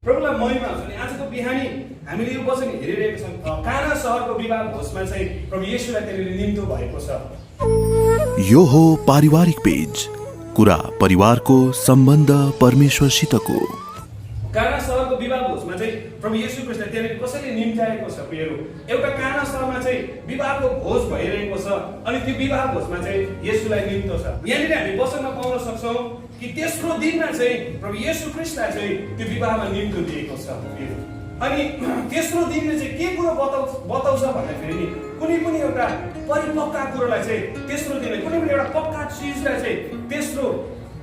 प्रभुलाई महिमा हुन्छ नि। आजको बिहानी हामीले यो वचन हेरिरहेका छौँ। काना सहरको विवाह भोजमा चाहिँ प्रभु येशूलाई त्यहाँनिर निम्तो भएको छ। यो हो पारिवारिक पेज, कुरा परिवारको सम्बन्ध परमेश्वरसितको। काना सहरको विवाह भोजमा चाहिँ प्रभु येशू ख्रीष्टलाई त्यहाँनिर कसैले निम्त्याएको छ प्रियहरू। एउटा काना सहरमा चाहिँ विवाहको भोज भइरहेको छ अनि त्यो विवाह भोजमा चाहिँ येशूलाई निम्तो छ। यहाँनिर हामी वचनमा पाउन सक्छौँ कि तेस्रो दिनमा चाहिँ प्रभु येशू ख्रीष्टलाई चाहिँ त्यो विवाहमा निम्तो दिएको छ प्रियहरू। अनि तेस्रो दिनले चाहिँ के कुरो बताउँछ भन्दाखेरि नि कुनै पनि एउटा परिपक्का कुरोलाई चाहिँ तेस्रो दिनले कुनै पनि एउटा पक्का चिजलाई चाहिँ तेस्रो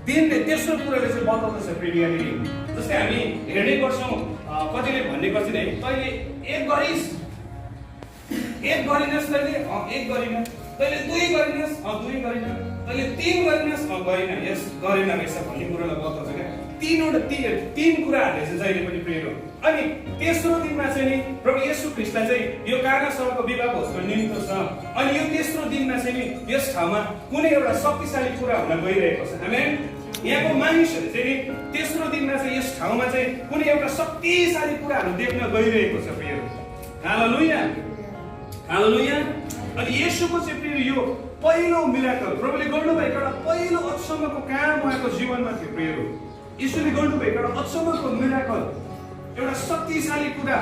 दिनले तेस्रो कुरोले चाहिँ बताउँदछ प्रिय। यहाँनिर जस्तै हामी हेर्ने गर्छौँ कतिले भन्ने गर्छन् है, तैँले एक गरिनस् तैँले एक गरिन, तैँले दुई गरिनस् दुई गरिन, तैँले तीन गरिनस् गरिन, यस गरेन रहेछ भन्ने कुरोलाई बताउँछ क्या। तीन कुराहरूले चाहिँ जहिले पनि प्रिय हो। अनि तेस्रो दिनमा चाहिँ नि प्रभु येशू ख्रीष्टलाई चाहिँ यो काना सहरको विवाह भोजको निम्तो छ। अनि यो तेस्रो दिनमा चाहिँ नि यस ठाउँमा कुनै एउटा शक्तिशाली कुरा हुन गइरहेको छ। आमेन। यहाँको मानिसहरू चाहिँ नि तेस्रो दिनमा चाहिँ यस ठाउँमा चाहिँ कुनै एउटा शक्तिशाली कुराहरू देख्न गइरहेको छ प्रिय। हालेलुया हालेलुया। अनि येशूको चाहिँ प्रिय यो पहिलो मिराकल प्रभुले गर्नुभएको एउटा पहिलो अचम्मको काम उहाँको जीवनमा थियो प्रिय। येशूले गर्नुभएको एउटा अचम्मको मिराकल, एउटा शक्तिशाली कुरा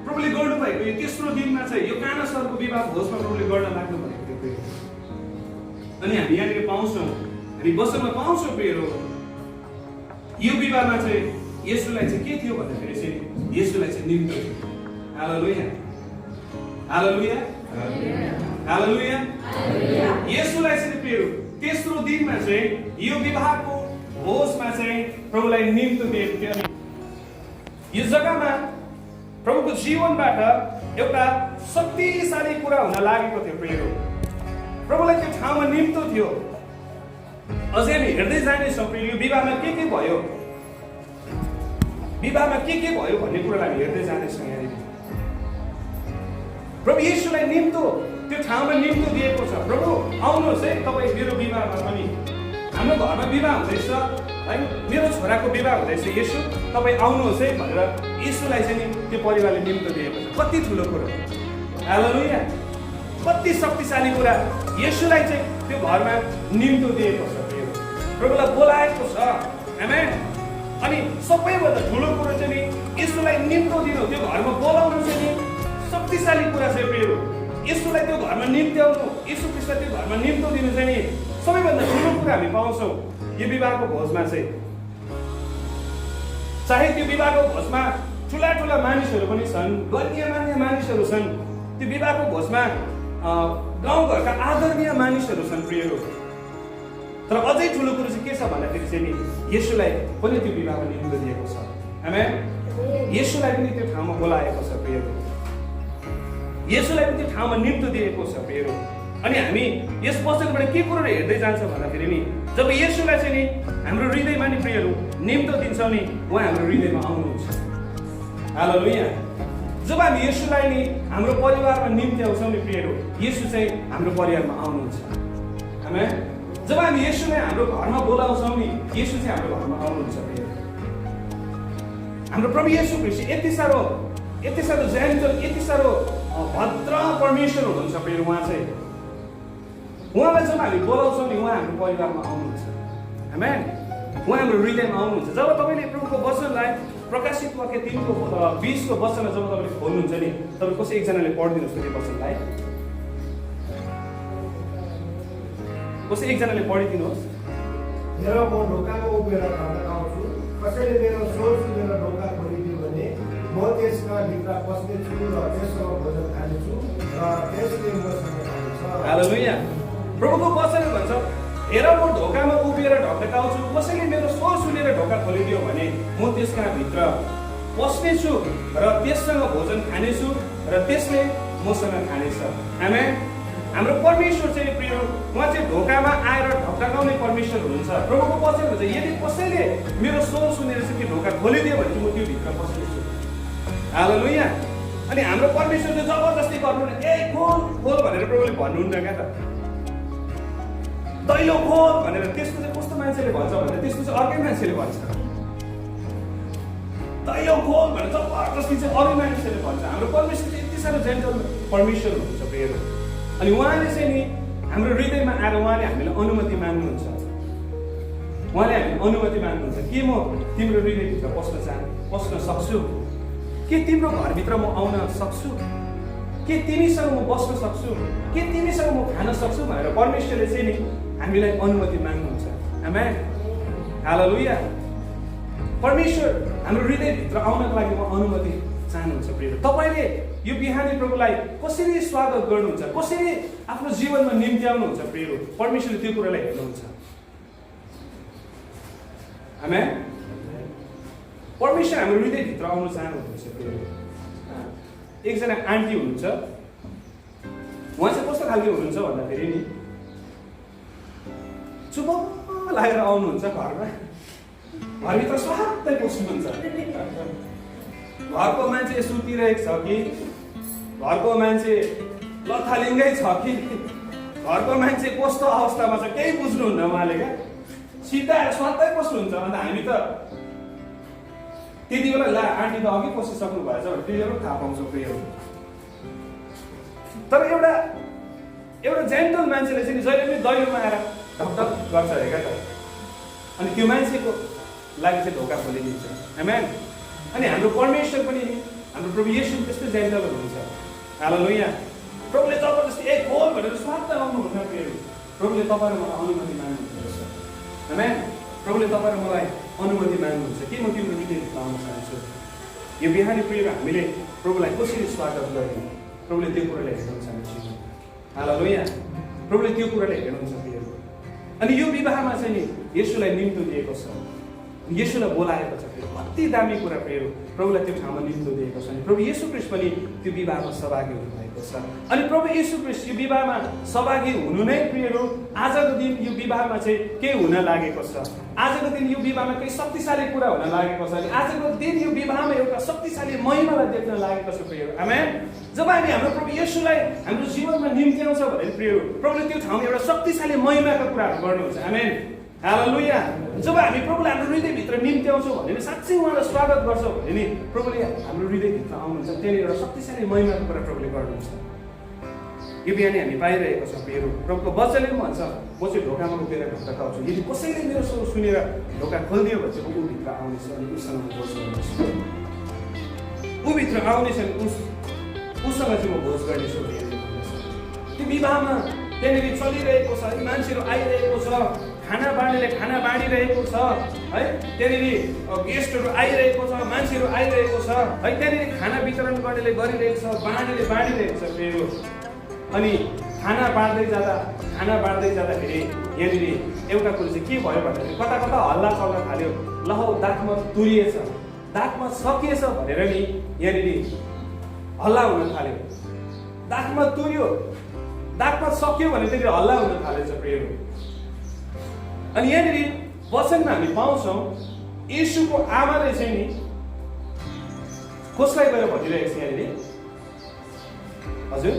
प्रभुले गर्नुभएको यो तेस्रो दिनमा चाहिँ यो काना सहरको विवाह भोजमा प्रभुले गर्न लाग्नु भएको थियो। अनि हामी यहाँनिर पाउँछौँ, हामी वचनमा पाउँछौँ प्रियहरू, यो विवाहमा चाहिँ येशूलाई चाहिँ के थियो भन्दाखेरि चाहिँ येशूलाई चाहिँ निम्तो थियो। हालेलुया हालेलुया हालेलुया। येशूलाई चाहिँ प्रियहरू तेस्रो दिनमा चाहिँ यो विवाहको भोजमा चाहिँ प्रभुलाई निम्तो दिएको थियो। यो जग्गामा प्रभुको जीवनबाट एउटा शक्तिशाली कुरा हुन लागेको थियो प्रियहरू। प्रभुलाई त्यो ठाउँमा निम्तो थियो। अझै हामी हेर्दै जानेछौँ प्रिय, यो विवाहमा के भयो, विवाहमा के भयो भन्ने कुरालाई हामी हेर्दै जानेछौँ। यहाँनिर प्रभु येशूलाई निम्तो त्यो ठाउँमा निम्तो दिएको छ। प्रभु आउनुहोस् है, तपाईँ मेरो विवाहमा पनि, हाम्रो घरमा विवाह हुँदैछ है, मेरो छोराको विवाह हुँदैछ, येशू तपाईँ आउनुहोस् है भनेर येशूलाई चाहिँ त्यो परिवारले निम्तो दिएको छ। कति ठुलो कुरो, हालेलुया। कति शक्तिशाली कुरा येशूलाई चाहिँ त्यो घरमा निम्तो दिएको छ, प्रभुलाई बोलाएको छ। आमेन। अनि सबैभन्दा ठुलो कुरो चाहिँ नि येशूलाई निम्तो दिनु, त्यो घरमा बोलाउनु चाहिँ नि शक्तिशाली कुरा चाहिँ प्रिय। येशूलाई त्यो घरमा निम्त्याउनु, येशू ख्रीष्टलाई त्यो घरमा निम्तो दिनु चाहिँ नि सबैभन्दा ठुलो कुरा हामी पाउँछौँ यो विवाहको भोजमा चाहिँ। चाहे त्यो विवाहको भोजमा ठुला ठुला मानिसहरू पनि छन्, गण्यमान्य मानिसहरू छन्, त्यो विवाहको भोजमा गाउँघरका आदरणीय मानिसहरू छन् प्रियहरू, तर अझै ठुलो कुरो चाहिँ के छ भन्दाखेरि चाहिँ नि येशूलाई पनि त्यो विवाहमा निम्तो दिएको छ। आमेन। येशूलाई पनि त्यो ठाउँमा बोलाएको छ प्रियहरू, येशूलाई पनि त्यो ठाउँमा निम्तो दिएको छ प्रियहरू। अनि हामी यस वचनबाट के कुरो हेर्दै जान्छौँ भन्दाखेरि नि जब येशूलाई चाहिँ नि हाम्रो हृदयमा नि प्रियहरू निम्तो दिन्छौँ नि उहाँ हाम्रो हृदयमा आउनुहुन्छ। हालेलुया। जब हामी येशूलाई नि हाम्रो परिवारमा निम्त्याउँछौँ नि प्रियहरू, येशू चाहिँ हाम्रो परिवारमा आउनुहुन्छ। आमेन। जब हामी येशूलाई हाम्रो घरमा बोलाउँछौँ नि येशू चाहिँ हाम्रो घरमा आउनुहुन्छ प्रियहरू। हाम्रो प्रभु येशू ख्रीष्ट यति साह्रो जेन्टल, यति साह्रो भद्र परमेश्वर हुनुहुन्छ प्रियहरू। उहाँ चाहिँ उहाँलाई जब हामी बोलाउँछौँ नि उहाँ हाम्रो परिवारमा आउनुहुन्छ। आमेन। उहाँ हाम्रो हृदयमा आउनुहुन्छ। जब तपाईँले प्रभुको वचनलाई प्रकाशित वाक्य 3:20 वचनलाई जब तपाईँले खोल्नुहुन्छ नि, तपाईँ कसै एकजनाले पढिदिनुहोस् त्यो वचनलाई, कसै एकजनाले पढिदिनुहोस्। हेर म ढोकामा उभिएर खडकाउँछु, कसैले मेरो स्वर सुनेर ढोका खोलिदियो भने म त्यसका भित्र पस्नेछु र त्यससँग भोजन खानेछु र त्यसले मसँग खानेछ। हालेलुया। प्रभुको वचन भन्छ हेर म ढोकामा उभिएर ढकढकाउँछु, कसैले मेरो स्वर सुनेर ढोका खोलिदियो भने म त्यसका भित्र पस्नेछु र त्यससँग भोजन खानेछु र त्यसले मसँग खानेछ। आमेन। हाम्रो परमेश्वर चाहिँ प्रिय उहाँ चाहिँ ढोकामा आएर ढकढकाउने परमेश्वर हुनुहुन्छ। प्रभुको वचन भन्छ यदि कसैले मेरो स्वर सुनेर चाहिँ त्यो ढोका खोलिदियो भने चाहिँ म त्यो भित्र पस्नेछु। हालेलुया। अनि हाम्रो परमेश्वरले जबरजस्ती गर्नुहुन्न, ए खोल खोल भनेर प्रभुले भन्नुहुन्न क्या त, दैलो खोल भनेर। त्यस्तो चाहिँ कस्तो मान्छेले भन्छ भने त्यस्तो चाहिँ अर्कै मान्छेले भन्छ। दैयो खोल भनेर जबरजस्ती चाहिँ अरू मानिसहरूले भन्छ। हाम्रो परमेश्वर चाहिँ यति साह्रो जेन्टल परमेश्वर हुनुहुन्छ प्रियहरू। अनि उहाँले चाहिँ नि हाम्रो हृदयमा आएर उहाँले हामीलाई अनुमति माग्नुहुन्छ। उहाँले हामीले अनुमति माग्नुहुन्छ कि म तिम्रो हृदयभित्र पस्न सक्छु, के तिम्रो घरभित्र म आउन सक्छु, के तिमीसँग म बस्न सक्छु, के तिमीसँग म खान सक्छु भनेर परमेश्वरले चाहिँ नि हामीलाई अनुमति माग्नुहुन्छ। आमेन, हालेलुया। परमेश्वर हाम्रो हृदयभित्र आउनको लागि म अनुमति चाहनुहुन्छ प्रिय। तपाईँले यो बिहानी प्रभुलाई कसरी स्वागत गर्नुहुन्छ, कसरी आफ्नो जीवनमा निम्त्याउनुहुन्छ प्रिय, परमेश्वरले त्यो कुरालाई हेर्नुहुन्छ। आमेन। परमेश्वर हाम्रो हृदयभित्र आउन चाहनुहुन्छ प्रिय। एकजना आन्टी हुनुहुन्छ, उहाँ चाहिँ कस्तो खालको हुनुहुन्छ भन्दाखेरि नि चुप लागेर आउनुहुन्छ घरमा, घरभित्र स्वात्तै पस्नुहुन्छ। घरको मान्छे सुतिरहेको छ कि, घरको मान्छे लथालिङ्गै छ कि, घरको मान्छे कस्तो अवस्थामा छ केही बुझ्नुहुन्न उहाँले क्या, सिधाएर स्वात्तै पस्नुहुन्छ। अन्त हामी त त्यति बेला ला आन्टी त अघि पसिसक्नु भएछ भने त्यति बेला थाहा पाउँछौँ प्रिय। तर एउटा जेन्टल मान्छेले चाहिँ जहिले पनि दैलोमा आएर ढकढक गर्छ अरे क्या त, अनि त्यो मान्छेको लागि चाहिँ ढोका खोलिदिन्छ। आमेन। अनि हाम्रो परमेश्वर पनि, हाम्रो प्रभु येशू त्यस्तो जेन्टल हुनुहुन्छ। हालेलुया। प्रभुले जबरजस्ती एक खोल भनेर स्वात्त आउनुहुन्न प्रिय। प्रभुले तपाईँ र मलाई अनुमति माग्नुहुन्छ। आमेन। प्रभुले तपाईँ र मलाई अनुमति माग्नुहुन्छ कि म तिम्रो हृदयभित्र आउन चाहन्छु। यो बिहानी प्रिय हामीले प्रभुलाई कसरी स्वागत गर्ने, प्रभुले त्यो कुरालाई हेर्नुहुन्छ हाम्रो जीवनमा। हालेलुया। प्रभुले त्यो कुरालाई हेर्नुहुन्छ प्रिय। अनि यो विवाहमा चाहिँ नि येशूलाई निम्तो दिएको छ, येशूलाई बोलाएको छ। कति दामी कुरा प्रिय, प्रभुलाई त्यो ठाउँमा निम्तो दिएको छ। अनि प्रभु येशू ख्रीष्ट पनि त्यो विवाहमा सहभागी हुनुभएको छ। अनि प्रभु येशू ख्रीष्ट यो विवाहमा सहभागी हुनु नै प्रियहरू, आजको दिन यो विवाहमा चाहिँ के हुन लागेको छ, आजको दिन यो विवाहमा केही शक्तिशाली कुरा हुन लागेको छ। अनि आजको दिन यो विवाहमा एउटा शक्तिशाली महिमालाई देख्न लागेको छ प्रियहरू। आमेन। जब हामी हाम्रो प्रभु येशूलाई हाम्रो जीवनमा निम्त्याउँछ भने प्रियहरू, प्रभुले त्यो ठाउँमा एउटा शक्तिशाली महिमाको कुराहरू गर्नुहुन्छ। आमेन, हालेलुया। जब हामी प्रभुलाई हाम्रो हृदयभित्र निम्त्याउँछौँ भने नि, साँच्चै उहाँलाई स्वागत गर्छौँ भने नि, प्रभुले हाम्रो हृदयभित्र आउनुहुन्छ। त्यहाँनिर एउटा शक्तिशाली महिमाको कुरा प्रभुले गर्नुहुन्छ। यो बिहान हामी पाइरहेको छौँ प्रियहरू। प्रभुको वचनले पनि भन्छ, म चाहिँ ढोकामा उभिएर ढकढकाउँछु, यदि कसैले मेरो स्वर सुनेर ढोका खोलिदियो भने चाहिँ ऊ भित्र आउनेछ अनि उसँग म भोज गर्नेछु। ऊ भित्र आउनेछ अनि उसँग चाहिँ म भोज गर्नेछु भन्ने भन्दछ। त्यो विवाहमा त्यहाँनिर चलिरहेको छ, मान्छेहरू आइरहेको छ, खाना बाँड्नेले खाना बाँडिरहेको छ है, त्यहाँनिर गेस्टहरू आइरहेको छ, मान्छेहरू आइरहेको छ है, त्यहाँनिर खाना वितरण गर्नेले गरिरहेको छ, बाँड्नेले बाँडिरहेको छ प्रियहरू। अनि खाना बाँड्दै जाँदाखेरि यहाँनिर एउटा कुरो चाहिँ के भयो भन्दाखेरि कता कता हल्ला चल्न थाल्यो। ल हौ दागमा तुरिएछ, दागमा सकिएछ भनेर नि यहाँनिर हल्ला हुन थाल्यो। दागमा तुर्यो, दागमा सक्यो भने त्यहाँनिर हल्ला हुन थालेछ प्रियहरू। अनि यहाँनिर वचनमा हामी पाउँछौँ येशूको आमाले चाहिँ नि कसलाई गएर भनिरहेको छ यहाँनिर, हजुर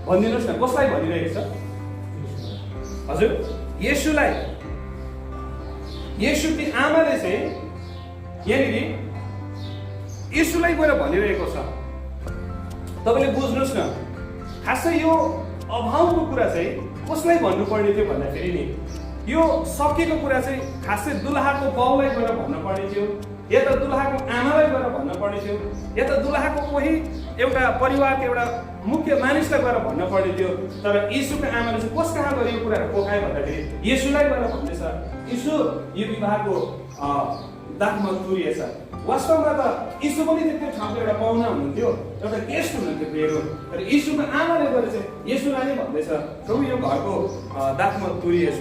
भनिदिनुहोस् न कसलाई भनिरहेको छ? हजुर येशूलाई। येशूकी आमाले चाहिँ यहाँनिर येशूलाई गएर भनिरहेको छ। तपाईँले बुझ्नुहोस् न, खासै यो अभावको कुरा चाहिँ कसलाई भन्नुपर्ने थियो भन्दाखेरि नि, यो सकेको कुरा चाहिँ खासै दुलहाको बाउलाई गएर भन्नुपर्ने थियो, या त दुलहाको आमालाई गएर भन्नुपर्ने थियो, या त दुलहाको कोही एउटा परिवारको एउटा मुख्य मानिसलाई गएर भन्नुपर्ने थियो। तर येशूको आमाले चाहिँ कस कहाँ गएर यो कुराहरू पोखायो भन्दाखेरि येशूलाई गएर भन्दैछ, येशू यो विवाहको दागमा तुरिएछ। वास्तवमा त येशू पनि त्यो ठाउँको एउटा पाहुना हुनुहुन्थ्यो, एउटा गेस्ट हुनुहुन्थ्यो प्रियहरू। तर येशूको आमाले गएर चाहिँ येशूलाई नै भन्दैछ, प्रभु यो घरको दागमा तुरिएछ,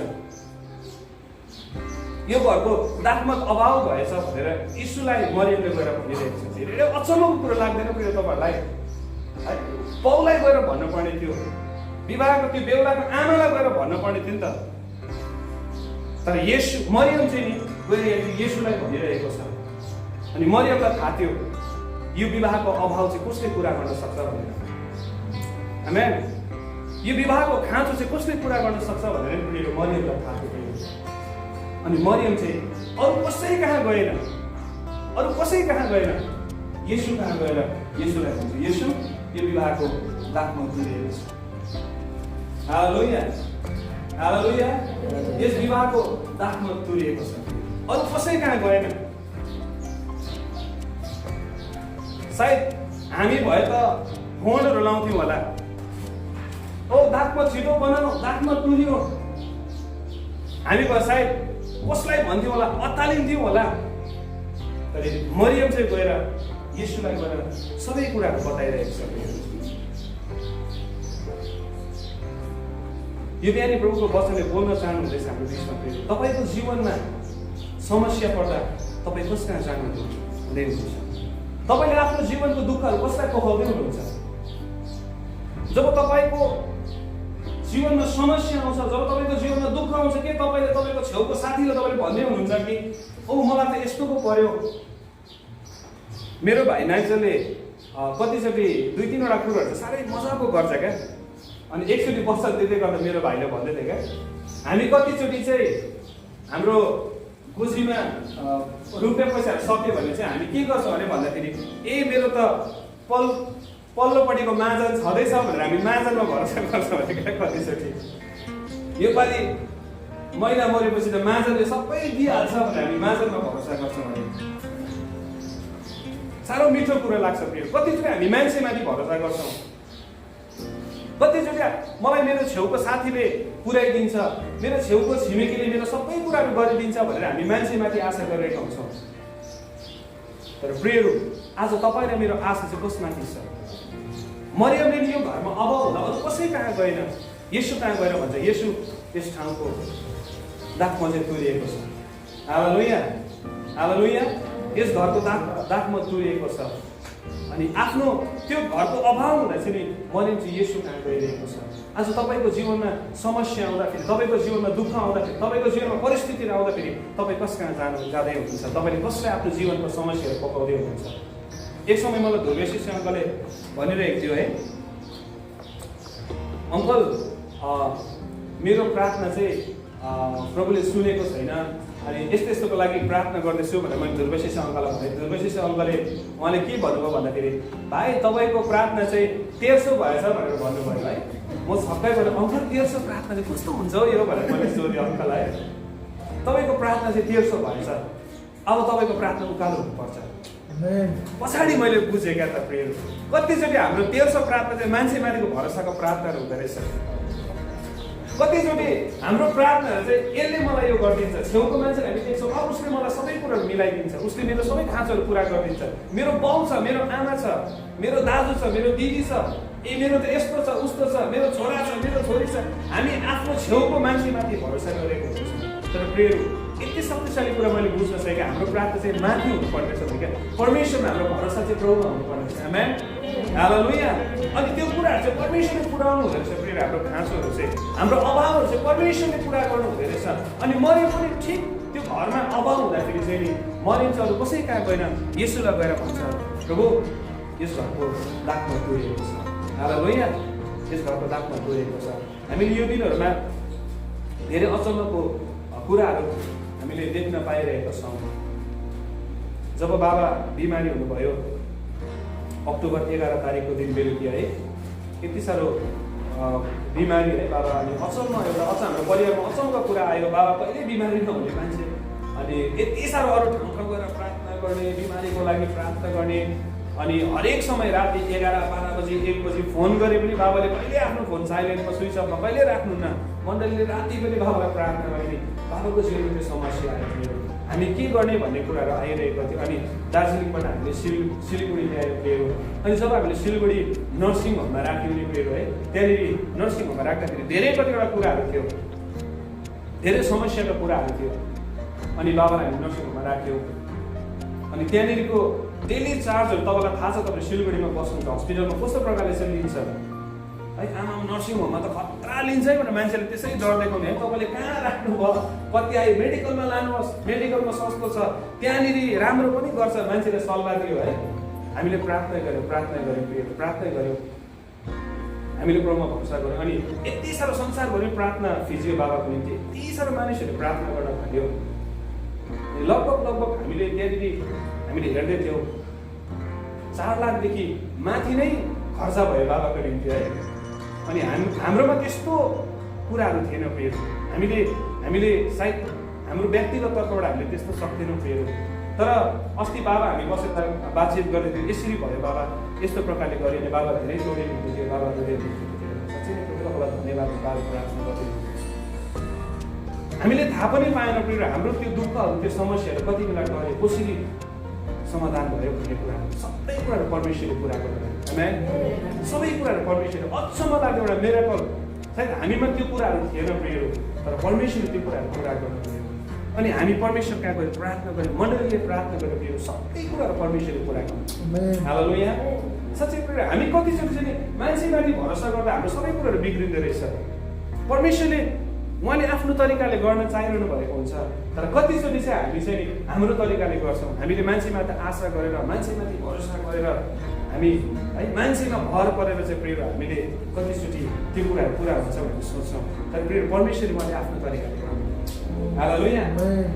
यो घरको दागमा अभाव भएछ भनेर येशूलाई मरियमले गएर भनिरहेको छ। धेरै अचम्मको कुरो लाग्दैन प्रिय तपाईँहरूलाई है? बाउलाई गएर भन्नुपर्ने थियो, विवाहको त्यो बेहुलाको आमालाई गएर भन्नुपर्ने थियो नि त। तर मरियम चाहिँ नि गएर येशूलाई भनिरहेको छ। अनि मरियमलाई थाहा थियो यो विवाहको अभाव चाहिँ कसले पुरा गर्न सक्छ भनेर। आमेन। यो विवाहको खाँचो चाहिँ कसले पुरा गर्न सक्छ भनेर मरियमलाई थाहा थियो। अनि मरियम चाहिँ अरू कसै कहाँ गएन, अरू कसै कहाँ गएन, येशू कहाँ गएर येशूलाई भन्छ, येशू यो विवाहको दागमा तुरिएको छ। हालेलुया, हालेलुया, यस विवाहको दागमा तुरिएको छ, अरू कसै कहाँ गएन। सायद हामी भए त फोनहरू लाउँथ्यौँ होला, ओ दागमा छिटो बनाऊ, दागमा तुरियो। हामी भए सायद कसलाई भन्थ्यौँ होला, अत्तालिन्थ्यौँ होला। तर मरियम चाहिँ गएर येशूलाई गएर सबै कुराहरू बताइरहेको छ। यो बिहानी प्रभुको वचनले बोल्न चाहनुहुँदैछ हाम्रो बिचमा। तपाईँको जीवनमा समस्या पर्दा तपाईँ कस कहाँ जानु हुँदै हुनुहुन्छ? तपाईँले आफ्नो जीवनको दुःखहरू कसलाई पोखाउँदै हुनुहुन्छ? जब तपाईँको जीवनमा समस्या आउँछ, जब तपाईँको जीवनमा दुःख आउँछ, के तपाईँले तपाईँको छेउको साथीलाई तपाईँले भन्दै हुनुहुन्छ कि ओ मलाई त यस्तो पो पर्यो? मेरो भाइ नाइजलले कतिचोटि 2-3वटा कुरोहरू चाहिँ साह्रै मजाको गर्छ क्या। अनि एकचोटि बच्चा दिँदै गर्दा मेरो भाइले भन्दै थियो क्या, हामी कतिचोटि चाहिँ हाम्रो गोजीमा रुपियाँ पैसाहरू सक्यो भने चाहिँ हामी के गर्छौँ भने भन्दाखेरि ए मेरो त पल्लोपट्टिको माजन छँदैछ भनेर हामी माजनमा भरोसा गर्छौँ भने क्या। कतिचोटि योपालि महिना मरेपछि त माजनले सबै दिइहाल्छ भनेर हामी माजनमा भरोसा गर्छौँ भने साह्रो मिठो कुरा लाग्छ प्रिय। कतिचोटि हामी मान्छेमाथि भरोसा गर्छौँ, कतिचोटि मलाई मेरो छेउको साथीले पुर्याइदिन्छ, मेरो छेउको छिमेकीले मेरो सबै कुराहरू गरिदिन्छ भनेर हामी मान्छेमाथि आशा गरिरहेका हुन्छौँ। तर प्रियहरू, आज तपाईँ र मेरो आशा चाहिँ कसमाथि छ? मरियमले नि यो घरमा अभाव हुँदा अरू कसै कहाँ गएन, येशू कहाँ गएर भन्छ, येशू त्यस ठाउँको दागमा चाहिँ तुरिएको छ। हालेलुया, हालेलुया, यस घरको दागमा तुरिएको छ। अनि आफ्नो त्यो घरको अभाव हुँदा चाहिँ नि मरियम चाहिँ येशू कहाँ गइरहेको छ। आज तपाईँको जीवनमा समस्या आउँदाखेरि, तपाईँको जीवनमा दुःख आउँदाखेरि, तपाईँको जीवनमा परिस्थितिहरू आउँदाखेरि तपाईँ कस कहाँ जाँदै हुनुहुन्छ? तपाईँले कसलाई आफ्नो जीवनको समस्याहरू पकाउँदै हुनुहुन्छ? एक समय मलाई धुर्वेशी अङ्कलले भनिरहेको थियो है, अङ्कल मेरो प्रार्थना चाहिँ प्रभुले सुनेको छैन, अनि यस्तो यस्तोको लागि प्रार्थना गर्दैछु भनेर मैले धुर्वेशी अङ्कललाई भने। धुर्वेशी अङ्कलले उहाँले के भन्नुभयो भन्दाखेरि, भाइ तपाईँको प्रार्थना चाहिँ 1300 भएछ भनेर भन्नुभयो है। म छक्कै परेर, अङ्कल 1300 प्रार्थना चाहिँ कस्तो हुन्छ हो यो भनेर मैले सोधेँ अङ्कललाई। तपाईँको प्रार्थना चाहिँ 1300 भएछ, अब तपाईँको प्रार्थना उकालो हुनुपर्छ। पछाडि मैले बुझेँ क्या त प्रिय, कतिचोटि हाम्रो 1300 प्रार्थना चाहिँ मान्छेमाथिको भरोसाको प्रार्थनाहरू हुँदो रहेछ। कतिचोटि हाम्रो प्रार्थनाहरू चाहिँ यसले मलाई यो गरिदिन्छ, छेउको मान्छेले हामी देख्छौँ अब उसले मलाई सबै कुराहरू मिलाइदिन्छ, उसले मेरो सबै खाँचोहरू पुरा गरिदिन्छ, मेरो बाउ छ, मेरो आमा छ, मेरो दाजु छ, मेरो दिदी छ, ए मेरो त यस्तो छ उस्तो छ, मेरो छोरा छ, मेरो छोरी छ। हामी आफ्नो छेउको मान्छेमाथि भरोसा गरेको हुन्छौँ। तर प्रिय, यति शक्तिशाली कुरा मैले बुझ्न सकेँ, हाम्रो प्रार्थना चाहिँ माथि हुनुपर्नेछ क्या, परमेश्वरमा हाम्रो भरोसा चाहिँ प्रभुमा हुनुपर्नेछ। आमेन, हालेलुया। अनि त्यो कुराहरू चाहिँ परमेश्वरले पुऱ्याउनु हुँदो रहेछ प्रिय। हाम्रो खाँचोहरू चाहिँ, हाम्रो अभावहरू चाहिँ परमेश्वरले पुरा गर्नु हुँदो रहेछ। अनि मरियम पनि ठिक त्यो घरमा अभाव हुँदाखेरि चाहिँ नि मरियम चाहिँ अरू कसै कहाँ गएन, येशूलाई गएर भन्छ, प्रभु यस घरको दागमा तुरिएको छ। हालेलुया, यस घरको दागमा तुरिएको छ। हामीले यो दिनहरूमा धेरै अचम्मको कुराहरू हामीले देख्न पाइरहेका छौँ। जब बाबा बिमारी हुनुभयो, अक्टोबर 11 तारिकको दिन बेलुकी है, यति साह्रो बिमारी है बाबा। अनि अचम्म एउटा हाम्रो परिवारमा अचम्मको कुरा आयो, बाबा कहिले बिमारी नहुने मान्छे, अनि यति साह्रो अरू ठाउँ गएर प्रार्थना गर्ने, बिमारीको लागि प्रार्थना गर्ने। अनि हरेक समय राति 11-12 बजी 1 बजी फोन गरे पनि बाबाले कहिले आफ्नो फोन साइलेन्टमा स्विच अफमा कहिले राख्नुहुन्न। मण्डलीले राति पनि बाबालाई प्रार्थना गर्ने। बाबाको जीवनमा त्यो समस्या आएको थियो, हामी के गर्ने भन्ने कुराहरू आइरहेको थियो। अनि दार्जिलिङबाट हामीले सिलगढी ल्यायो प्रियो। अनि जब हामीले सिलगढी नर्सिङ होममा राख्यौँ नि प्रियो है, त्यहाँनिर नर्सिङ होममा राख्दाखेरि धेरै कतिवटा कुराहरू थियो, धेरै समस्याका कुराहरू थियो। अनि बाबालाई हामी नर्सिङ होममा राख्यौँ। अनि त्यहाँनिरको डेली चार्जहरू तपाईँलाई थाहा छ, तपाईँ सिलगढीमा बस्नुहुन्छ, हस्पिटलमा कस्तो प्रकारले चाहिँ लिन्छ है। आमा नर्सिङ होममा त खतरा लिन्छ है भनेर मान्छेले त्यसै डर देखाउने है। तपाईँले कहाँ राख्नुभयो, कति आयो, मेडिकलमा लानुहोस्, मेडिकलमा सस्तो छ, त्यहाँनिर राम्रो पनि गर्छ, मान्छेले सल्लाह दियो है। हामीले प्रार्थना गऱ्यौँ प्रार्थना गऱ्यौँ, हामीले प्रभुमा भरोसा गऱ्यौँ। अनि यति साह्रो संसारभरि प्रार्थना फिजियो बाबाको निम्ति, यति साह्रो मानिसहरूले प्रार्थना गर्न थाल्यो। लगभग हामीले त्यहाँनिर हामीले हेर्दै थियौँ 4 लाखदेखि माथि नै खर्च भयो बाबाको निम्ति है। अनि हाम्रोमा त्यस्तो कुराहरू थिएन प्रियहरू। हामीले सायद हाम्रो व्यक्तिगत तर्फबाट हामीले त्यस्तो सक्दैनौँ प्रियहरू। तर अस्ति बाबा हामी बसेर बातचित गर्दै थियौँ, यसरी भयो बाबा, यस्तो प्रकारले गऱ्यो भने बाबा धेरै जोडिनु हुन्थ्यो, बाबा धेरै साँच्चै नै प्रभुलाई धन्यवाद बाबा प्रार्थना गर्दै। हामीले थाहा पनि पाएन प्रियहरू हाम्रो त्यो दुःखहरू त्यो समस्याहरू कति बेला गऱ्यो, कसरी समाधान भयो भन्ने कुराहरू सबै कुराहरू परमेश्वरले पुरा गर्नुभयो। सबै कुराहरू परमेश्वरले अचम्म लाग्यो एउटा मिरेकल। सायद हामीमा त्यो कुराहरू थिएन प्रियहरू, तर परमेश्वरले त्यो कुराहरू पुरा गर्नुभयो। अनि हामी परमेश्वर कहाँ गएर प्रार्थना गऱ्यौँ, मण्डलीले प्रार्थना गरेर प्रियहरू सबै कुराहरू परमेश्वरले पुरा गर्नु। हालेलुया। साँच्चै प्रियहरू हामी कतिचोटि चाहिँ मान्छेमाथि भरोसा गर्दा हाम्रो सबै कुराहरू बिग्रिँदो रहेछ। परमेश्वरले उहाँले आफ्नो तरिकाले गर्न चाहिरहनु भएको हुन्छ, तर कतिचोटि चाहिँ हामी चाहिँ हाम्रो तरिकाले गर्छौँ। हामीले मान्छेमाथि आशा गरेर, मान्छेमाथि भरोसा गरेर, हामी है मान्छेमा भर परेर चाहिँ प्रियहरू हामीले कतिचोटि त्यो कुराहरू पुरा हुन्छ भनेर सोच्छौँ। तर प्रियहरू परमेश्वरले उहाँले आफ्नो तरिकाले गर्नु। हालेलुया।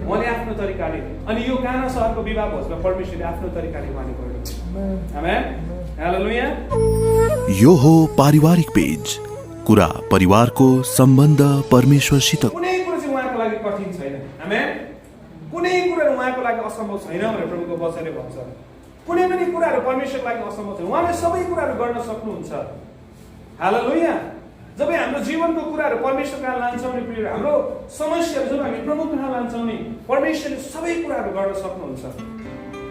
उहाँले आफ्नो तरिकाले, अनि यो काना सहरको विवाह भोजमा परमेश्वरले आफ्नो तरिकाले उहाँले गर्नु। आमेन। हालेलुया। यो हो पारिवारिक पेज, कुरा परिवारको सम्बन्ध परमेश्वरसित। कुनै कुरा चाहिँ उहाँको लागि कठिन छैन। आमेन। कुनै कुरा उहाँको लागि असम्भव छैन भनेर प्रभुको वचनले भन्छ। कुनै पनि कुराहरू परमेश्वरको लागि असम्भव छैन, उहाँले सबै कुराहरू गर्न सक्नुहुन्छ। हालेलुया। जब हाम्रो जीवनको कुराहरू परमेश्वर कहाँ लान्छौँ नि प्रिय, हाम्रो समस्याहरू जब हामी प्रभु कहाँ लान्छौँ नि, परमेश्वरले सबै कुराहरू गर्न सक्नुहुन्छ।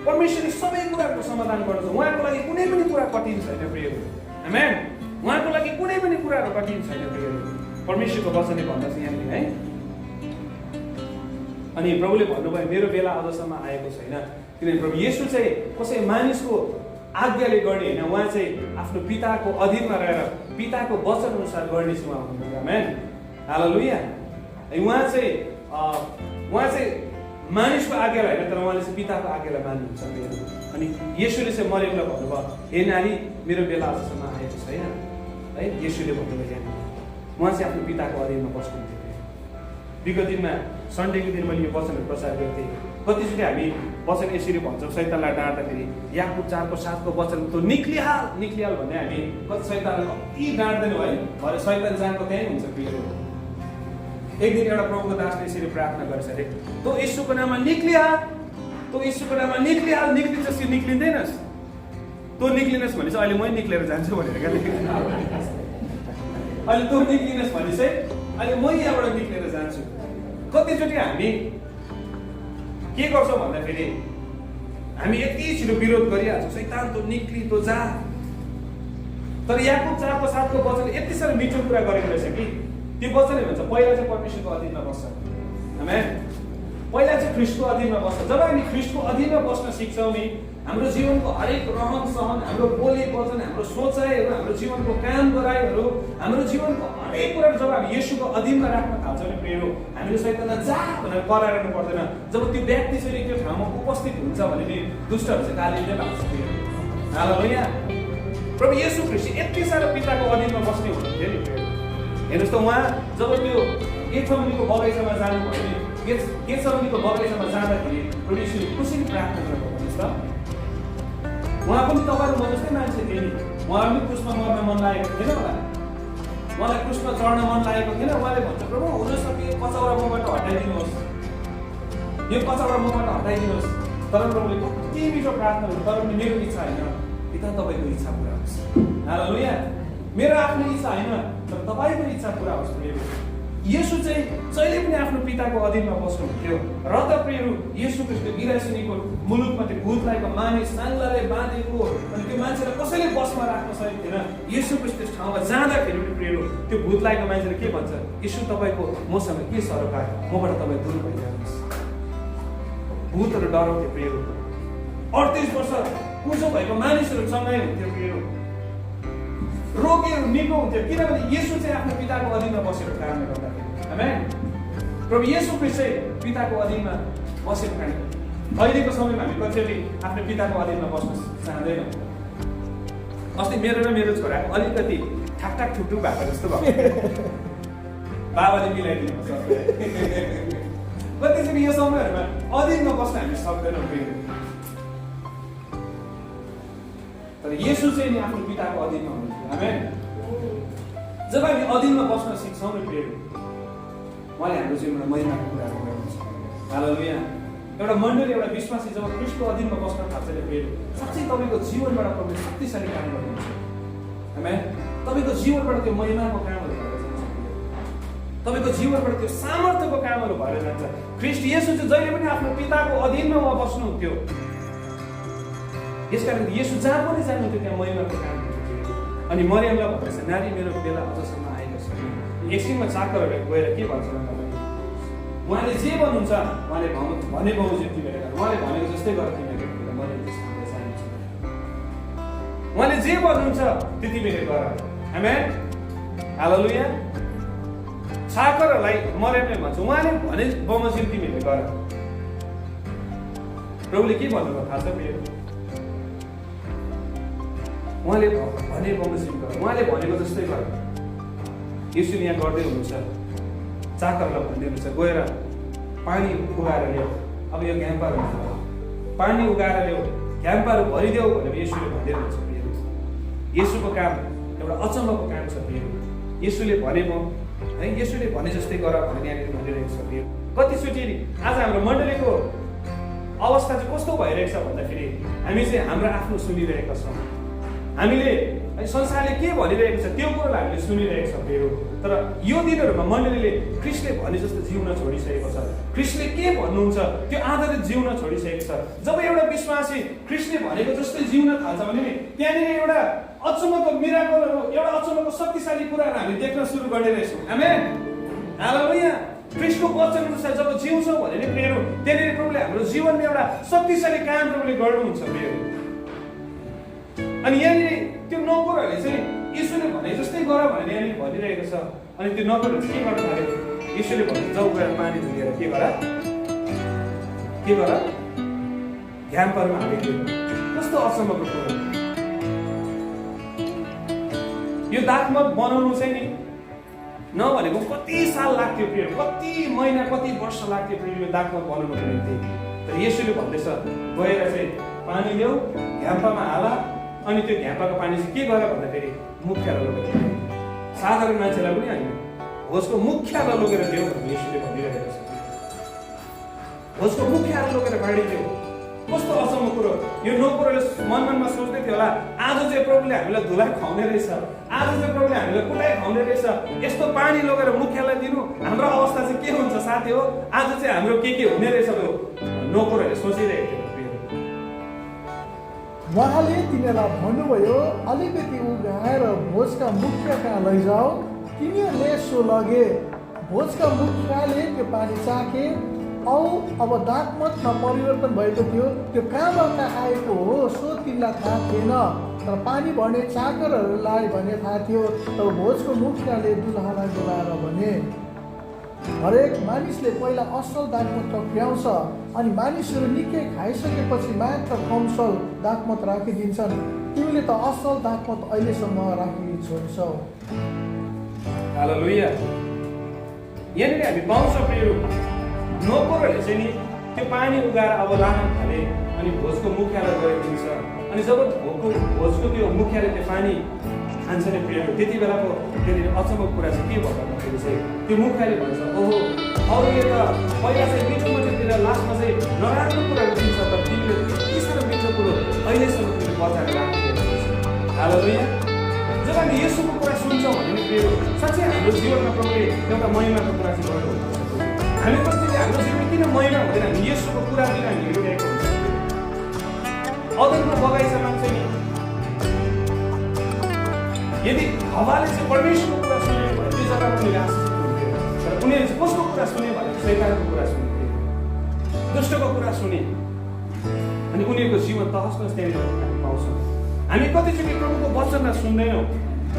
परमेश्वरले सबै कुराहरूको समाधान गर्छ। उहाँको लागि कुनै पनि कुरा कठिन छैन प्रिय। आमेन। उहाँको लागि कुनै पनि कुराहरू कठिन छैन प्रिय। परमेश्वरको वचनले भन्दछ यहाँनिर है। अनि प्रभुले भन्नुभयो मेरो बेला अझसम्म आएको छैन, किनभने प्रभु येशू चाहिँ कसै मानिसको आज्ञाले गर्ने होइन, उहाँ चाहिँ आफ्नो पिताको अधीनमा रहेर पिताको वचन अनुसार गर्ने चाहिँ उहाँ हुनुहुन्छ। आमेन। हालेलुया। उहाँ चाहिँ मानिसको आज्ञालाई होइन, तर उहाँले चाहिँ पिताको आज्ञालाई मान्नुहुन्छ। अनि येशूले चाहिँ मरियमलाई भन्नुभयो हे नानी मेरो बेला अझसम्म आएको छैन है। येशूले भन्नुभयो यहाँ उहाँ चाहिँ आफ्नो पिताको अधीनमा बस्नुहुन्थ्यो। विगत दिनमा सन्डेको दिन मैले यो वचनहरू प्रचार गर्थेँ। कतिचोटि हामी वचन यसरी भन्छौँ शैतानलाई डाँट्दाखेरि, याकुब 4:7 वचन त निक्लिहाल भन्ने हामी कति शैतानलाई कति डाँट्दैनौँ है, भरे शैतान जहाँको त्यहीँ हुन्छ प्रियहरू। एक दिन एउटा प्रभुको दासले यसरी प्रार्थना गरेछ अरे, तँ यीशुको नाममा निक्लिहाल, तँ यीशुको नाममा निक्लिहाल, निक्लिन्छस् कि निक्लिँदैनस्? तँ निक्लिनस् भने चाहिँ अहिले मै निक्लेर जान्छु भनेर क्या। अहिले तँ निक्लिनस् भने चाहिँ अहिले मै यहाँबाट निक्लेर जान्छु। कतिचोटि हामी के गर्छौँ भन्दाखेरि हामी यति छिटो विरोध गरिहाल्छौँ, शैतान तँ निक्ली तँ जा। तर याकुब 4:7 वचन यति साह्रो मिठो कुरा गरेको रहेछ कि त्यो वचनले भन्छ पहिला चाहिँ परमेश्वरको अधीनमा बस्छ। आमेन। पहिला चाहिँ ख्रीष्टको अधीनमा बस्छ। जब हामी ख्रीष्टको अधीनमा बस्न सिक्छौँ नि, हाम्रो जीवनको हरेक रहन सहन, हाम्रो बोली वचन, हाम्रो सोचाइहरू, हाम्रो जीवनको काम गराइहरू, हाम्रो जीवनको हरेक कुराहरू जब हामी येशूको अधीनमा राख्न थाल्छौँ नि प्रियहरू, हामीले शैतानलाई जा भनेर कराइरहनु पर्दैन। जब त्यो व्यक्ति चाहिँ त्यो ठाउँमा उपस्थित हुन्छ भने नि दुष्टहरू चाहिँ गालीले लाग्छ प्रियहरू। हालेलुया। प्रभु येशू ख्रीष्ट यति साह्रो पिताको अधीनमा बस्ने हुनुहुन्थ्यो नि प्रियहरू। हेर्नुहोस् त उहाँ जब त्यो गेतसमनीको बगैँचामा जानुभयो नि, गेतसमनीको बगैँचामा जाँदाखेरि प्रभु येशूले कसरी प्रार्थना गर्नुभयो भन्नुहोस् त। उहाँ पनि तपाईँहरू म जस्तै मान्छे थिए नि, उहाँलाई पनि क्रुसमा मर्न मन लागेको थिएन होला, उहाँलाई क्रुसमा चढ्न मन लागेको थिएन। उहाँले भन्छ प्रभु हुन सक्यो यो कचौरा मबाट हटाइदिनुहोस्, यो कचौरा मबाट हटाइदिनुहोस्। तर प्रभुले कति मिठो प्रार्थना गर्नु, तर पनि मेरो इच्छा होइन, पिता तपाईँको इच्छा पुरा होस्। हालेलुया। मेरो आफ्नो इच्छा होइन, तर तपाईँको इच्छा पुरा होस्। प्रियहरू येशू चाहिँ जहिले पनि आफ्नो पिताको अधीनमा बस्नुहुन्थ्यो। र त प्रियहरू येशू ख्रीष्ट गिरासिनीको मुलुकमा त्यो भूत लागेको मानिस साङ्लाले बाँधेको, अनि त्यो मान्छेलाई कसैले बसमा राख्न सकेको थिएन। येशू ख्रीष्ट त्यस ठाउँमा जाँदाखेरि पनि प्रियहरू त्यो भूत लागेको मान्छेले के भन्छ, येशू तपाईँको मसँग के सरोकार, मबाट तपाईँ दूर भइजानुहोस्। भूतहरू डराउँथ्यो प्रियहरू। 38 वर्ष कुचो भएको मानिसहरू सँगै हुन्थ्यो प्रियहरू। रोगीहरू निको हुन्थ्यो, किनभने येशू चाहिँ आफ्नो पिताको अधीनमा बसेको कारणले गर्दाखेरि। आमेन। प्रभु येशू ख्रीष्ट चाहिँ पिताको अधीनमा बसेको कारण। अहिलेको समयमा हामी कतिचोटि आफ्नो पिताको अधीनमा बस्न चाहँदैनौँ। अस्ति मेरो र मेरो छोराको अलिकति ठाकठाक ठुकठुक भएको जस्तो भयो, बाबाले मिलाइदिनु पर्छ। कतिचोटि यो समयहरूमा अधीनमा बस्न हामी सक्दैनौँ। तर येशू चाहिँ नि आफ्नो पिताको अधीनमा हुनुहुन्थ्यो। आमेन। जब हामी अधीनमा बस्न सिक्छौँ नि प्रियहरू, उहाँले हाम्रो जीवनमा महिमाको कुराहरू गर्नुहुन्छ। हालेलुया। एउटा मण्डली, एउटा विश्वासी जब ख्रीष्टको अधीनमा बस्न थाल्छ नि प्रियहरू, साँच्चै तपाईँको जीवनबाट प्रभुले शक्तिशाली काम गर्नुहुन्छ। आमेन। तपाईँको जीवनबाट त्यो महिमाको कामहरू भएर जान्छ, तपाईँको जीवनबाट त्यो सामर्थ्यको कामहरू भएर जान्छ। ख्रीष्ट येशू चाहिँ जहिले पनि आफ्नो पिताको अधीनमा उहाँ बस्नुहुन्थ्यो। यसकारण येशू जहाँ पनि जानुहुन्थ्यो त्यहाँ महिमाको काम हुन्थ्यो। अनि मरियमलाई भन्दैछ, नारी मेरो बेला अझसम्म आएको छैन। एकछिनमा चाकरहरूले गएर के भन्छ भन्दा उहाँले जे भन्नुहुन्छ उहाँले भने बमोजिम तिमीले गर, उहाँले भनेको जस्तै गर तिमीले गर। मरियम त्यस कामले जान्छ, उहाँले जे भन्नुहुन्छ त्यो तिमीले गर। आमेन। हालेलुया। चाकरहरूलाई मरियमले भन्छ उहाँले भने बमोजिम तिमीले गर। प्रभुले के भन्नुभयो थाहा छ मेरो? उहाँले भने बमोजिम गर, उहाँले भनेको जस्तै गर। यसरी यहाँ गर्दै हुनुहुन्छ। चाकरलाई भन्दै हुनुहुन्छ गएर पानी उगाएर ल्याऊ। अब यो घ्याम्पाहरू पानी उगाएर ल्याऊ, घ्याम्पाहरू भरिदेऊ भनेर येशूले भन्दै हुनुहुन्छ। येशूको काम एउटा अचम्मको काम छ। येशूले भनेको है, येशूले भने जस्तै गर भनेर यहाँनिर भनिरहेको छ। कतिचोटि आज हाम्रो मण्डलीको अवस्था चाहिँ कस्तो भइरहेको छ भन्दाखेरि हामी चाहिँ हाम्रो आफ्नो सुनिरहेका छौँ। हामीले संसारले के भनिरहेको छ त्यो कुरोलाई हामीले सुनिरहेको छ फेरि। तर यो दिनहरूमा मण्डलीले ख्रीष्टले भने जस्तो जिउन छोडिसकेको छ। ख्रीष्टले के भन्नुहुन्छ त्यो आधारित जिउन छोडिसकेको छ। जब एउटा विश्वासी ख्रीष्टले भनेको जस्तै जिउन थाल्छ भने नि त्यहाँनिर एउटा अचम्मको मिराकलहरू, एउटा अचम्मको शक्तिशाली कुराहरू हामी देख्न सुरु गर्ने रहेछौँ। आमेन। हालेलुया। ख्रीष्टको वचन अनुसार जब जिउँछौँ भने नि फेरि त्यहाँनिर प्रभुले हाम्रो जीवनमा एउटा शक्तिशाली काम प्रभुले गर्नुहुन्छ फेरि। अनि यहाँनिर त्यो नोकरहरूले चाहिँ येशूले भने जस्तै गर भनेर यहाँनिर भनिरहेको छ। अनि त्यो नोकरहरू के गर्न थाल्यो? येशूले भन्छ जाऊ गएर पानी धुएर के गर घ्याम्परमा हालिदियो। कस्तो अचम्मको कुरो! यो दागमत बनाउनु चाहिँ नि नभनेको कति साल लाग्थ्यो प्रिय, कति महिना कति वर्ष लाग्थ्यो प्रिय यो दागमत बनाउनुको निम्ति। तर येशूले भन्दैछ गएर चाहिँ पानी ल्याऊ, घ्याम्पामा हाल। अनि त्यो घ्याम्पाको पानी चाहिँ के गर भन्दाखेरि मुख्यलाई लगेर, साधारण मान्छेलाई पनि होइन, होसको मुख्यलाई लगेर देऊ भनेर येशूले भनिरहेको छ। होसको मुख्यलाई लगेर बाँडिदियो। कस्तो अचम्म कुरो! यो नोकरले मनमा सोच्दै थियो होला आज चाहिँ प्रभुले हामीलाई धुलाई खुवाउने रहेछ, आज चाहिँ प्रभुले हामीलाई कुटाइ खुवाउने रहेछ, यस्तो पानी लगेर मुख्यलाई दिनु हाम्रो अवस्था चाहिँ के हुन्छ साथी हो, आज चाहिँ हाम्रो के हुने रहेछ त्यो नोकरहरूले सोचिरहेको थियो। उहाँले तिनीहरूलाई भन्नुभयो अलिकति उघाएर भोजका मुख्य कहाँ लैजाऊ। तिनीहरूले सो लगे। भोजका मुखियाले त्यो पानी चाखे। अब दागमतमा परिवर्तन भएको थियो। त्यो कहाँबाट आएको हो सो तिनलाई थाहा थिएन। तर पानी भर्ने चाकरहरूलाई भन्ने थाहा थियो। तर भोजको मुखियाले दुलहालाई बोलाएर भने हरेक मानिसले पहिला असल दागमत टक्र्याउँछ अनि मानिसहरू निकै खाइसकेपछि मात्र कमसल दागमत राखिदिन्छन्। तिमीले त असल दागमत अहिलेसम्म राखि छोड्छौ। हालेलुया। यहाँनिर हामी पाउँछौँ प्रिय नोकरहरूले चाहिँ नि त्यो पानी उगाएर अब लान थाले अनि भोजको मुखियालाई गएर दिन्छ। अनि जब भोजको त्यो मुखियाले त्यो पानी खान्छ नि प्रिय, त्यति बेलाको त्यहाँनिर अचम्मको कुरा चाहिँ के भयो भन्दाखेरि चाहिँ त्यो मुखियाले भन्छ ओहो अरूले त पहिला चाहिँ मिठो मिठो दिएर लास्टमा चाहिँ नराम्रो कुराहरू दिन्छ, तर तिमीले यति साह्रो मिठो कुरो अहिलेसम्म तिमीले बचाएर राखिदिएको छ। हालेलुया। जब हामी येशूको कुरा सुन्छौँ भने नि प्रिय साँच्चै हाम्रो जीवनमा प्रभुले एउटा महिमाको कुरा चाहिँ गर्नुहुन्छ। हामी कतिले हाम्रो जीवनमा किन महिमा हुँदैन? हामी येशूको कुरातिर हामी हेरिरहेको हुन्छ। अदनको बगैँचामा चाहिँ नि यदि हवाले चाहिँ परमेश्वरको कुरा सुन्यो भने त्यो जग्गामा उनीहरूले आशिषित हुन्थ्यो। तर उनीहरूले चाहिँ कसको कुरा सुन्यो भने शैतानको कुरा सुन्थ्यो, दुष्टको कुरा सुने। अनि उनीहरूको जीवन तहस नहस त्यहाँनिर हामी पाउँछौँ। हामी कतिचोटि प्रभुको वचनलाई सुन्दैनौँ,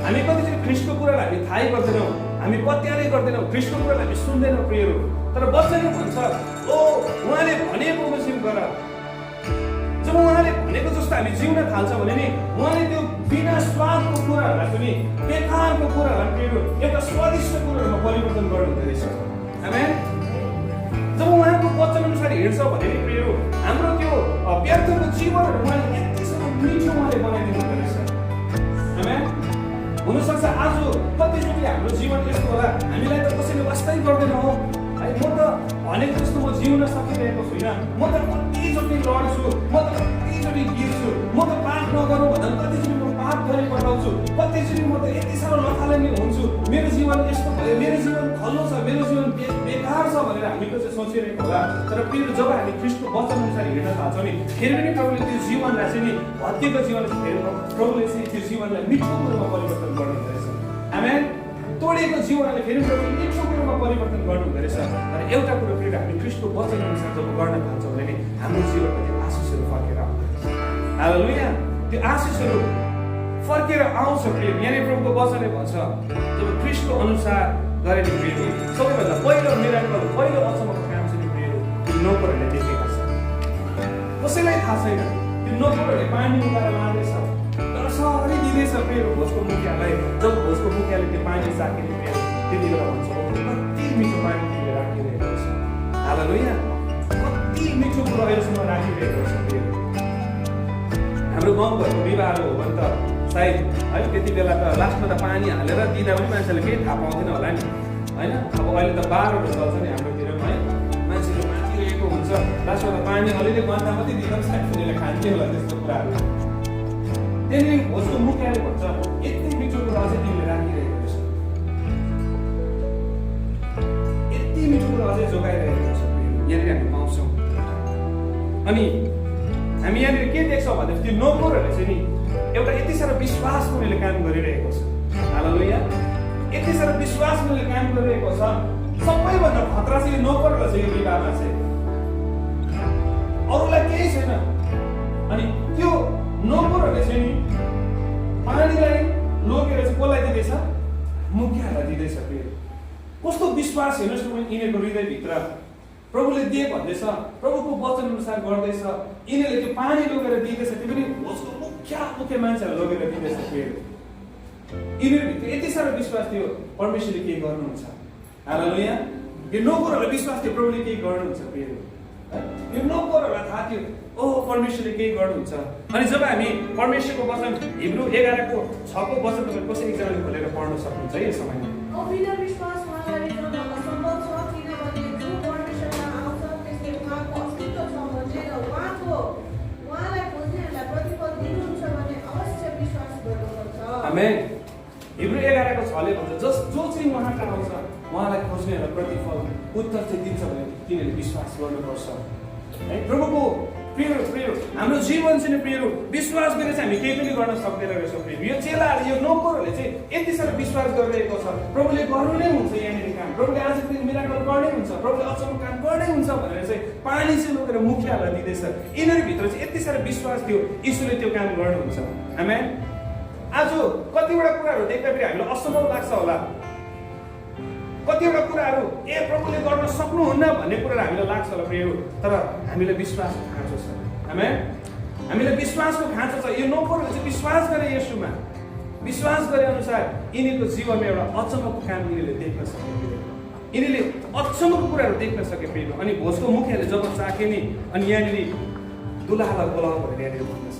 हामी कतिचोटि ख्रीष्टको कुरालाई हामी थाहै गर्दैनौँ, हामी पत्यारै गर्दैनौँ, ख्रीष्टको कुरालाई हामी सुन्दैनौँ प्रियहरू। तर वचनले भन्छ ओ उहाँले भनेको बमोजिम गर। जब उहाँले भनेको जस्तो हामी जिउन थाल्छ भने नि उहाँले त्यो बिना स्वादको कुराहरूलाई पनि बेकारको कुराहरूलाई प्रियहरू एउटा स्वादिष्ट कुराहरूमा परिवर्तन गर्नुहुँदो रहेछ। आमेन। जब उहाँको वचन अनुसार हिँड्छ भने नि प्रियहरू हाम्रो त्यो व्यर्थको जीवनहरू उहाँले यतिसम्म मिठो उहाँले बनाइदिनु हुँदो रहेछ। हुनसक्छ आज कतिचोटि हाम्रो जीवन यस्तो होला, हामीलाई त कसैले वास्तै गर्दैन हो है, म त भनेको जस्तो म जिउन सकिरहेको छुइनँ, म त कतिचोटि लड्छु, म त कतिचोटि गिर्छु, म त पाप नगरौँ भन्दा कतिचोटि म पाप गरी पठाउँछु, कतिचोटि म त यति साह्रो लथालिङ्गे हुन्छु, मेरो जीवन यस्तो भयो, मेरो जीवन खल्लो छ, मेरो जीवन बेकार छ भनेर हामीले चाहिँ सोचिरहेको होला। तर प्रिय जब हामी ख्रीष्टको वचन अनुसार हिँड्न थाल्छौँ नि, फेरि पनि प्रभुले त्यो जीवनलाई चाहिँ नि भत्किएको जीवन फेरि प्रभुले चाहिँ त्यो जीवनलाई मिठो कुरोमा परिवर्तन गर्नुहुँदो रहेछ। आमेन। तोडेको जीवनलाई फेरि प्रभुले मिठो कुरोमा परिवर्तन गर्नुहुँदो रहेछ। तर एउटा कुरो फेरि हामी ख्रीष्टको वचन अनुसार जब गर्न थाल्छौँ भने हाम्रो जीवनमा त्यो आशिषहरू फर्केर आउँछ। हालेलुया। त्यो आशिषहरू फर्केर आउँछ। प्रिय यहाँनिर प्रभुको वचनले भन्छ जब ख्रीष्टको अनुसार गरेको प्रिय सबैभन्दा पहिलो मिराकल, पहिलो अचम्मको काम चाहिँ प्रिय त्यो नोकरहरूले देखेका छन्। कसैलाई थाहा छैन त्यो नोकरहरूले पानी उठाएर लाँदैछ, तर सहरै दिँदैछ प्रिय भोजको मुखियालाई। जब भोजको मुखियाले त्यो पानी चाखेर प्रिय त्यति बेला भन्छ कति मिठो पानी तिमीले राखिरहेको छ। हालेलुया। कति मिठो कुरो अहिलेसम्म राखिरहेको छ प्रिय। हाम्रो गाउँघरको विवाहहरू हो भने त सायद है त्यति बेला त लास्टमा त पानी हालेर दिँदा पनि मान्छेले केही थाहा पाउँदैन होला नि होइन। अब अहिले त बारहरू चल्छ नि हाम्रोतिर है, मान्छेले माथिरहेको हुन्छ, लास्टमा त पानी अलिअलि गन्दा मात्रै दिँदा पनि सायद उनीहरूले खान्थ्यो होला त्यस्तो कुराहरू। त्यहाँदेखि भोजको मुखियाले भन्छ यति मिठो कुरा अझै तिमीले राखिरहेको छ, यति मिठो कुरा अझै जोगाइरहेको छ। यहाँनिर हामी पाउँछौँ। अनि हामी यहाँनिर के देख्छौँ भन्दाखेरि त्यो नोकरहरूले चाहिँ नि एउटा यति साह्रो विश्वास उनीहरूले काम गरिरहेको छ। हालेलुया। यति साह्रो विश्वास उनीहरूले काम गरिरहेको छ। सबैभन्दा खतरा चाहिँ यो नोकरहरूलाई चाहिँ यो विवाहमा चाहिँ अरूलाई केही छैन। अनि त्यो नोकरहरूले चाहिँ नि पानीलाई लोकेर चाहिँ कसलाई दिँदैछ? मुखियालाई दिँदैछ। कस्तो विश्वास हेर्नुहोस् न यिनीहरूको हृदयभित्र प्रभुले दिए भन्दैछ, प्रभुको वचन अनुसार गर्दैछ, यिनीहरूले त्यो पानी लोगेर दिँदैछ, त्यो पनि भोजको मुख्य मान्छेहरू लोगेर दिँदैछ। यिनीहरूभित्र यति साह्रो विश्वास थियो परमेश्वरले केही गर्नुहुन्छ। हालेलुया। यो नोकरहरूलाई विश्वास थियो प्रभुले केही गर्नुहुन्छ। यो नोकरहरूलाई थाहा थियो ओ परमेश्वरले केही गर्नुहुन्छ। अनि जब हामी परमेश्वरको वचन हिब्रू 11:6 वचन तपाईँ कसै एकजनाले खोलेर पढ्न सक्नुहुन्छ यस समयमा। आमेन। हिब्रू 11:6ले भन्छ जो चाहिँ उहाँ कहाँ आउँछ उहाँलाई खोज्नेहरूलाई प्रतिफल उत्तर चाहिँ दिन्छ भने तिनीहरूले विश्वास गर्नुपर्छ है। प्रभुको प्रिय हाम्रो जीवन चाहिँ प्रिय विश्वास गरेर चाहिँ हामी केही पनि गर्न सक्दैन रहेछौँ। प्रिय यो चेलाहरू यो नोकरहरूले चाहिँ यति साह्रो विश्वास गरिरहेको छ प्रभुले गर्नु नै हुन्छ यहाँनिर काम, प्रभुले आज पनि मिराकल गर्नै हुन्छ, प्रभुले अचम्म काम गर्नै हुन्छ भनेर चाहिँ पानी चाहिँ लोकेर मुखियालाई दिँदैछ। यिनीहरूभित्र चाहिँ यति साह्रो विश्वास थियो यीशुले त्यो काम गर्नुहुन्छ। आमेन। आज कतिवटा कुराहरू देख्दा फेरि हामीलाई असम्भव लाग्छ होला, कतिवटा कुराहरू प्रभुले गर्न सक्नुहुन्न भन्ने कुराहरू हामीलाई लाग्छ होला प्रिय, तर हामीलाई विश्वासको खाँचो छ। आमेन। हामीलाई विश्वासको खाँचो छ। यो नोकरहरूले चाहिँ विश्वास गरे येशूमा, विश्वास गरे अनुसार यिनीहरूको जीवनमा एउटा अचम्मको काम यिनीहरूले देख्न सके, यिनीहरूले अचम्मको कुराहरू देख्न सके प्रिय। अनि भोजको मुखियाले जब चाखे नि अनि यहाँनिर दुलाहालाई बोलाऊ भनेर यहाँनिर भन्दछ।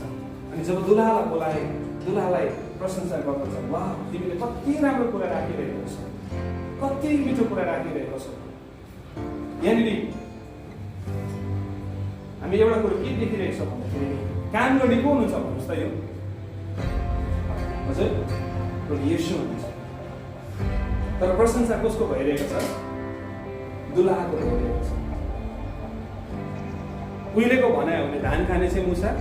अनि जब दुलाहालाई बोलाए दुलाहालाई प्रशंसा गर्दछ, वाह तिमीले कति राम्रो कुरा राखिरहेको छ, कति मिठो कुरा राखिरहेको छ। यहाँनिर हामी एउटा कुरो के देखिरहेको छ भन्दाखेरि काम गर्ने को हुनुहुन्छ भन्नुहोस् त? यो हजुर प्रभु येशू हुनुहुन्छ। तर प्रशंसा कसको भइरहेको छ? दुलाहाको भइरहेको छ। उहिलेको भनायो भने धान खाने चाहिँ मुसा,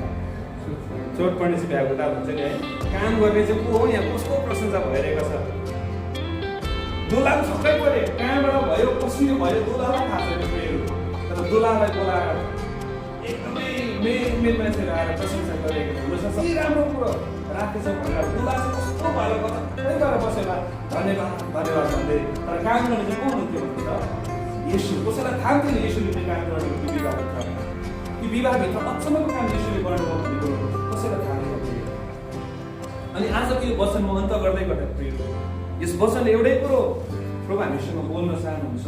चोट पर्ने चाहिँ भ्याएको दाल हुन्छ नि है। काम गर्ने चाहिँ को हो? यहाँ कसको प्रशंसा भइरहेको छ? दुलाको सबै पऱ्यो, कहाँबाट भयो कसरी भयो दुलालाई थाहा छैन प्रियहरू। तर दुलालाई बोलाएर एकदमै मेन मान्छेहरू आएर प्रशंसा गरेको हुनसक्छ। कति राम्रो कुरो राखेछ भनेर दुला चाहिँ कस्तो भएर गएर बसेर धन्यवाद धन्यवाद भन्दै। तर काम गर्ने चाहिँ को हुनुहुन्थ्यो भन्नु त? येशू। कसैलाई थाहा थिएन येशूले त्यो काम गर्नु त्यो विवाहभित्र, त्यो विवाहभित्र अचम्मको काम येशूले गर्नुभयो भन्ने कुरो कसैलाई थाहा थिएन। अनि आजको यो वचन म अन्त गर्दै प्रिय, यस वचनले एउटै कुरो प्रभु हामीसँग बोल्न चाहनुहुन्छ।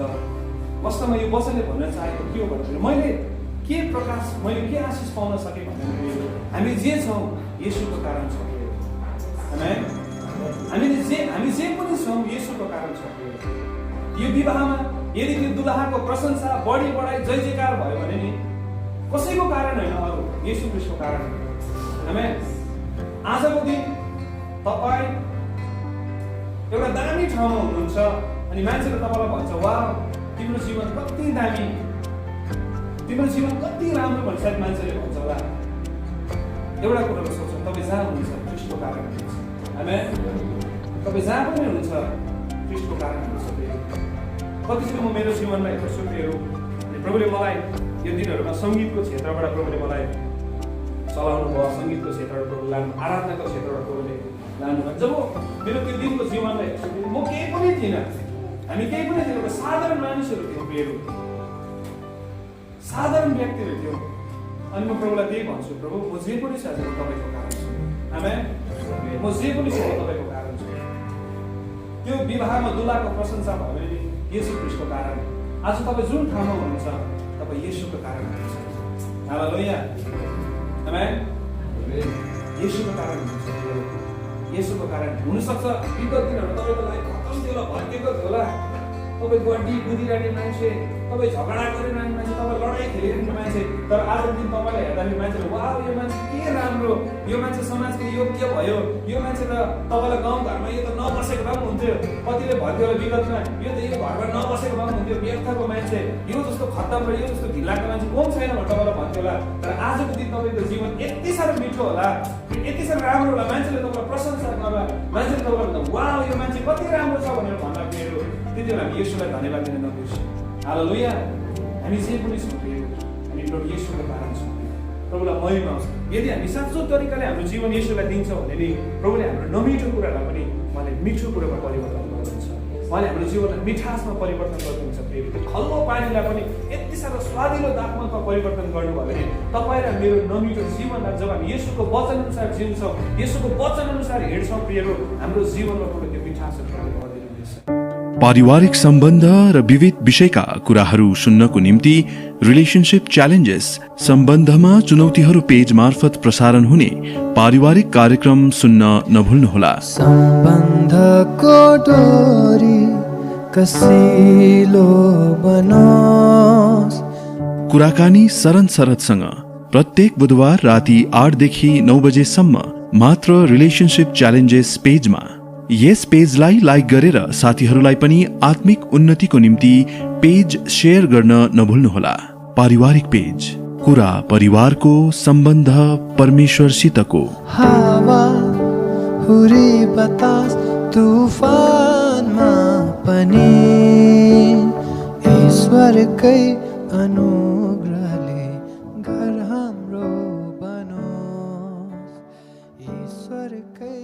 वास्तवमा यो वचनले भन्न चाहेको के हो भन्दाखेरि मैले के आशिष पाउन सकेँ भन्दाखेरि हामी जे छौँ येशूको कारण छौँ। आमेन। हामी जे पनि छौँ येशूको कारण छ। यो विवाहमा यदि त्यो दुलहाको प्रशंसा बढी बढाइ जय जयकार भयो भने नि कसैको कारण होइन, अरू येशू ख्रीष्टको कारण हो। आमेन। आजको दिन तपाईँ एउटा दामी ठाउँमा हुनुहुन्छ अनि मान्छेले तपाईँलाई भन्छ वाह तिम्रो जीवन कति दामी, तिम्रो जीवन कति राम्रो भन्छ, सायद मान्छेले भन्छ होला। एउटा कुराको सोचौँ, तपाईँ जहाँ हुनुहुन्छ ख्रीष्टको कारण हुनुहुन्छ। आमेन। तपाईँ जहाँ पनि हुनुहुन्छ ख्रीष्टको कारण हुनुहुन्छ। कतिचोटि म मेरो जीवनलाई हेर्छु प्रियहरू, प्रभुले मलाई यो दिनहरूमा सङ्गीतको क्षेत्रबाट प्रभुले मलाई चलाउनु भयो, सङ्गीतको क्षेत्रबाट प्रभु लानु, आराधनाको क्षेत्रबाट प्रभुले लानुभयो। जब मेरो त्यो दिनको जीवनलाई हेर्छु म केही पनि थिइनँ, हामी केही पनि थिएन, एउटा साधारण मानिसहरू थियौँ प्रियहरू, साधारण व्यक्तिहरू थियौँ। अनि म प्रभुलाई त्यही भन्छु, प्रभु म जे पनि छ आज तपाईँको कारण छु। आमेन। म जे पनि छु तपाईँको कारण छु। त्यो विवाहमा दुलाको प्रशंसा भयो भने येशू ख्रीष्टको कारण। आज तपाईँ जुन ठाउँमा हुनुहुन्छ तपाईँ येशूको कारण हुनुहुन्छ। हालेलुया। आमेन। येशूको कारण हुनुहुन्छ। येशूको कारण हुनसक्छ विगत दिनहरू तपाईँको लागि खतम थियो होला, भत्केको थियो होला, तपाईँ गड्डी कुदिरहने मान्छे, तपाईँ झगडा गरिरहने मान्छे, तपाईँ लडाइँ खेलिरहने मान्छे, तर आजको दिन तपाईँलाई हेर्दाखेरि मान्छेले वाह यो मान्छे के राम्रो, यो मान्छे समाजको योग्य भयो, यो मान्छे त तपाईँलाई गाउँघरमा यो त नबसेको भए पनि हुन्थ्यो, कतिले भन्थ्यो होला विगतमा यो त यो घरमा नबसेको भए पनि हुन्थ्यो, व्यर्थको मान्छे, यो जस्तो खत्तम र यो जस्तो ढिलाको मान्छे कोही छैन भनेर तपाईँलाई भन्थ्यो होला। तर आजको दिन तपाईँको जीवन यति साह्रो मिठो होला, यति साह्रो राम्रो होला, मान्छेले तपाईँलाई प्रशंसा गर्ला, मान्छेले तपाईँलाई भन्दा वाह यो मान्छे कति राम्रो छ भनेर भन्दा मेरो त्यति बेला हामी येशूलाई धन्यवाद दिन नबिर्सौँ। हालेलुया। हामी जे पनि छौँ हामी प्रभु येशूको कारण छौँ, प्रभुलाई महिमा आउँछ। यदि हामी साँचो तरिकाले हाम्रो जीवन येशूलाई दिन्छौँ भने नि प्रभुले हाम्रो नमिठो कुरालाई पनि उहाँले मिठो कुरामा परिवर्तन गर्नुहुन्छ, उहाँले हाम्रो जीवनलाई मिठासमा परिवर्तन गर्नुहुन्छ। फेरि त्यो खल्लो पानीलाई पनि यति साह्रो स्वादिलो दापमा परिवर्तन गर्नुभयो भने तपाईँ र मेरो नमिठो जीवनलाई जब हामी येशूको वचन अनुसार जिउँछौँ, येशूको वचन अनुसार हिँड्छौँ प्रियहरू, हाम्रो जीवनमा प्रभु त्यो मिठासहरू गरिदिनुहुनेछ। पारिवारिक सम्बन्ध र विविध विषयका कुराहरू सुन्नको निम्ति रिलेशनशिप च्यालेन्जेस सम्बन्धमा चुनौतीहरू पेज मार्फत प्रसारण हुने पारिवारिक कार्यक्रम सुन्न नभुल्नुहोला। सम्बन्धको डोरी कसिलो बनोस्। कुराकानी सरन सरदसँग प्रत्येक बुधबार राति 8 देखि 9 बजेसम्म मात्र रिलेशनशिप च्यालेन्जेस पेजमा। यस पेजलाई लाइक गरेर साथीहरूलाई पनि आत्मिक उन्नतिको निम्ति पेज शेयर गर्न नभुल्नुहोला। पारिवारिक पेज, कुरा परिवारको सम्बन्ध परमेश्वरसितको। हावा हुरी बतास तुफानमा पनि ईश्वरकै अनुग्रहले घर हाम्रो बनोस्। ईश्वरकै